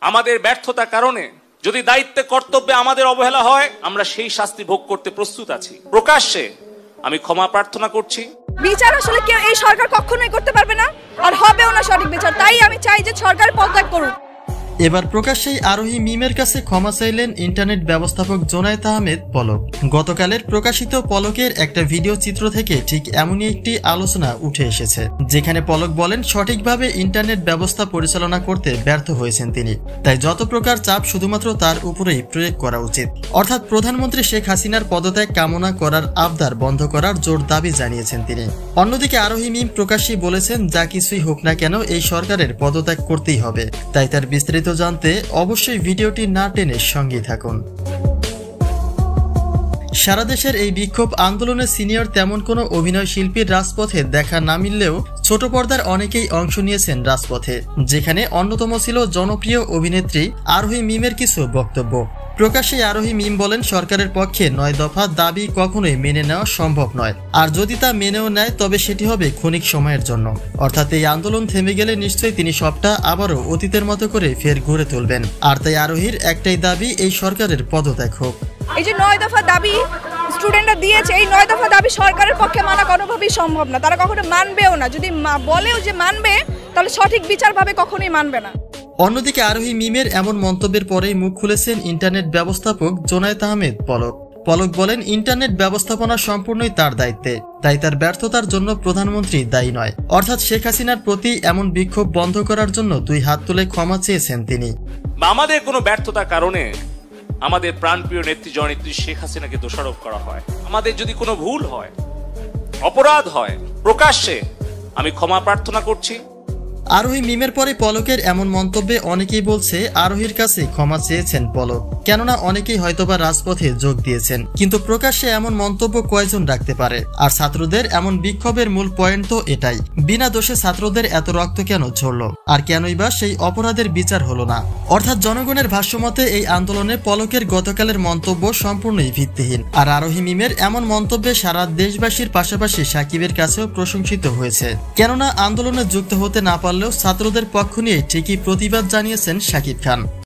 আমাদের ব্যর্থতার কারণে যদি দায়িত্বে কর্তব্যে আমাদের অবহেলা হয়, আমরা সেই শাস্তি ভোগ করতে প্রস্তুত আছি। প্রকাশ্যে আমি ক্ষমা প্রার্থনা করছি। বিচার আসলে কেউ এই সরকার কখনোই করতে পারবে না, আর হবেও না সঠিক বিচার। তাই আমি চাই যে সরকার পদত্যাগ করুক। এবার প্রকাশ্যেই আরোহী মিমের কাছে ক্ষমা চাইলেন ইন্টারনেট ব্যবস্থাপক জোনায়েদ আহমেদ পলক। গতকালের প্রকাশিত পলকের একটা ভিডিও চিত্র থেকে ঠিক এমনই একটি আলোচনা উঠে এসেছে, যেখানে পলক বলেন সঠিকভাবে ইন্টারনেট ব্যবস্থা পরিচালনা করতে ব্যর্থ হয়েছেন তিনি, তাই যত প্রকার চাপ শুধুমাত্র তার উপরেই প্রয়োগ করা উচিত। অর্থাৎ প্রধানমন্ত্রী শেখ হাসিনার পদত্যাগ কামনা করার আবদার বন্ধ করার জোর দাবি জানিয়েছেন তিনি। অন্যদিকে আরোহী মিম প্রকাশ্যেই বলেছেন যা কিছুই হোক না কেন এই সরকারের পদত্যাগ করতেই হবে, তাই তার বিস্তারিত জানতে অবশ্যই ভিডিওটি না টেনে সঙ্গেই থাকুন। সারা দেশের এই বিক্ষোভ আন্দোলনে সিনিয়র তেমন কোনো অভিনয় শিল্পীর রাজপথে দেখা না মিললেও ছোট পর্দার অনেকেই অংশ নিয়েছেন রাজপথে, যেখানে অন্যতম ছিল জনপ্রিয় অভিনেত্রী আরোহী মিমের কিছু বক্তব্য। প্রকাশ্যে আরোহী মিম বলেন সরকারের পক্ষে 9 দফা দাবি কখনোই মেনে নেওয়া সম্ভব নয়, আর যদি তা মেনেও নেয় তবে সেটি হবে ক্ষণিক সময়ের জন্য। অর্থাৎ এই আন্দোলন থেমে গেলে নিশ্চয়ই তিনি সবটা আবারও অতীতের মতো করে ফের ঘুরে তুলবেন। আর তাই আরোহীর একটাই দাবি, এই সরকারের পদত্যাগ হোক। এই যে 9 দফা দাবি স্টুডেন্টরা দিয়েছে, এই 9 দফা দাবি সরকারের পক্ষে মানা কোনোভাবেই সম্ভব না। তারা কখনো মানবেও না। যদি বলেও যে মানবে, তাহলে সঠিক বিচারভাবে কখনোই মানবে না। অন্যদিকে আরোহী মিমের এমন মন্তব্যের পরেই মুখ খুলেছেন ইন্টারনেট ব্যবস্থাপক জোনায়েদ আহমেদ পলক। পলক বলেন ইন্টারনেট ব্যবস্থাপনা সম্পূর্ণই তার দায়িত্বে, তাই তার ব্যর্থতার জন্য প্রধানমন্ত্রী দায়ী নয়। অর্থাৎ শেখ হাসিনার প্রতি এমন বিক্ষোভ বন্ধ করার জন্য 2 হাত তুলে ক্ষমা চেয়েছেন তিনি। আমাদের কোনো ব্যর্থতার কারণে আমাদের প্রাণপ্রিয় নেত্রী জননেত্রী শেখ হাসিনাকে দোষারোপ করা হয়, আমাদের যদি কোনো ভুল হয়, অপরাধ হয়, প্রকাশ্যে আমি ক্ষমা প্রার্থনা করছি। আরোহী মিমের পরে পলকের এমন মন্তব্যে অনেকেই বলছে আরোহীর কাছে ক্ষমা চেয়েছেন পলক, কেননা অনেকেই হয়তোবা রাজপথে যোগ দিয়েছেন, কিন্তু প্রকাশ্যে এমন মন্তব্য কয়জন রাখতে পারে? আর ছাত্রদের এমন বিক্ষোভের মূল পয়েন্ট তো এটাই, বিনা দোষে ছাত্রদের এত রক্ত কেন ঝরল, আর কেনই বা সেই অপরাধের বিচার হলো না? অর্থাৎ জনগণের ভাষ্যমতে এই আন্দোলনে পলকের গতকালের মন্তব্য সম্পূর্ণই ভিত্তিহীন। আর আরোহী মিমের এমন মন্তব্যে সারা দেশবাসীর পাশাপাশি সাকিবের কাছেও প্রশংসিত হয়েছে, কেননা আন্দোলনে যুক্ত হতে না পারলেও ছাত্রদের পক্ষ নিয়ে ঠিকই প্রতিবাদ জানিয়েছেন শাকিব খান।